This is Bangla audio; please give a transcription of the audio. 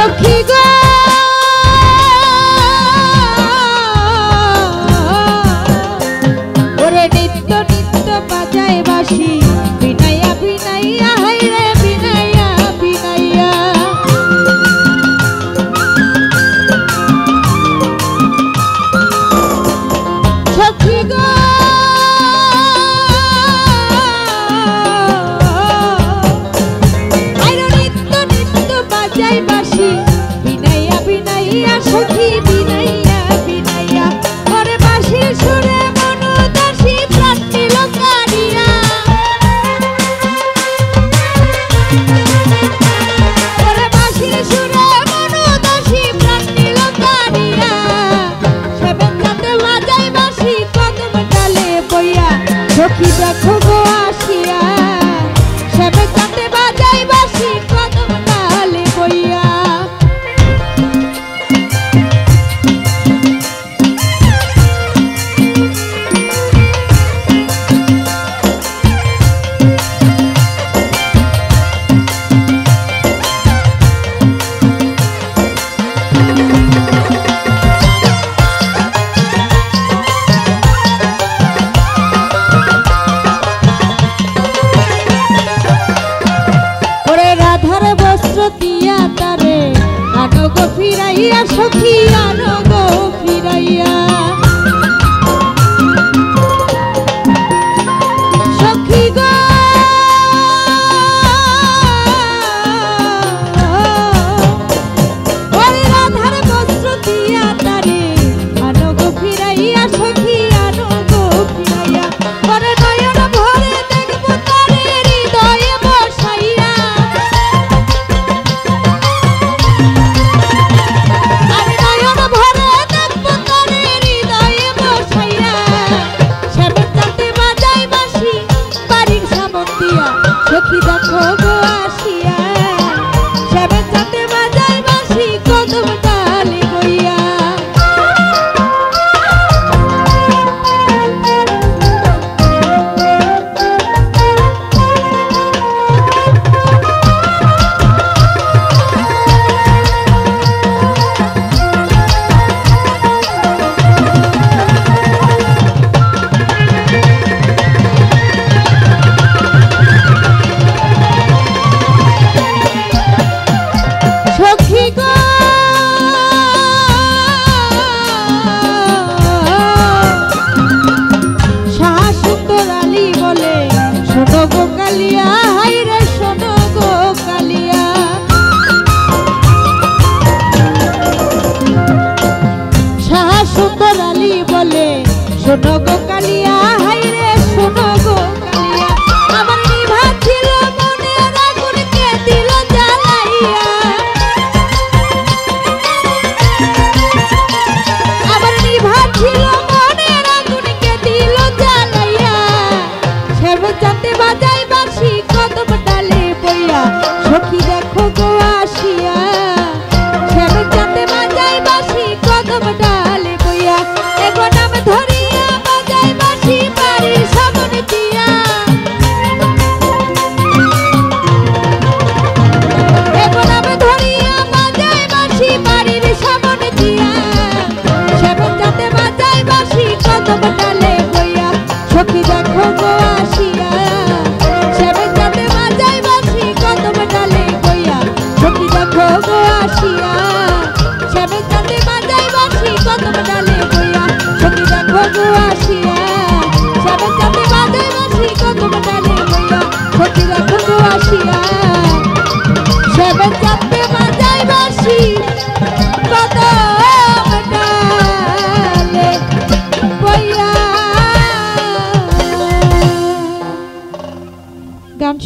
সখী গো ওরে নিত্য নিত্য বাজায় বাঁশি বিনাইয়া বিনাইয়া হাইরে বিনাইয়া বিনাইয়া সখী গো সখী বিনাইয়া বিনাইয়া ওরে বাঁশির সুরে মনোদাসী প্রাণ নিল কাড়িয়া ওরে বাঁশির সুরে মনোদাসী প্রাণ নিল কাড়িয়া সেবেন যাতে বাজায় বাঁশি কদম ডালে বইয়া সখী দেখো গো আসিয়া সেবেন যাতে বাজায় বাঁশি কদম ডালে বইয়া দিয়া তারে আনো গো ফিরাইয়া সখী আনো গো ফিরাইয়া সখী গো ওরে রাধার বস্ত্র দিয়া তারে আনো গো ফিরাইয়া সখী আনো গো ফিরাইয়া ওরে নয়ন ভরে দেখবো তারে হৃদয়ে বসাইয়া সখী দেখো গো আসিয়া সেবেন যাতে বাজায় বাঁশি কদম ডালে বইয়া শোনো গো কালিয়া হাইরে শোনো গো কালিয়া শাহ সুন্দর আলী বলে শোনো গো কালিয়া হাইরে শোনো গো কালিয়া আমার নিভা ছিল মনের আগুনকে দিল জ্বালাইয়া আমার নিভা ছিল মনের আগুনকে দিল জ্বালাইয়া সেবেন যাতে বাজায় বাঁশি কদম ডালে বইয়া সখী দেখো গো আসিয়া সেবেন যাতে বাজায় বাঁশি কদম ডালে বইয়া এগো নাম ধরিয়া বাজায় বাঁশি বাড়ির সামনে দিয়া এগো নাম ধরিয়া বাজায় বাঁশি বাড়ির সামনে দিয়া সেবেন যাতে বাজায় বাঁশি কদম ডালে বইয়া সখী দেখো গো আসিয়া সেবেন যাতে বাজায় বাঁশি কদম ডালে বইয়া সখী দেখো গো আসিয়া সেবেন যাতে বাজায় বাঁশি কদম ডালে বইয়া সখী দেখো গো আসিয়া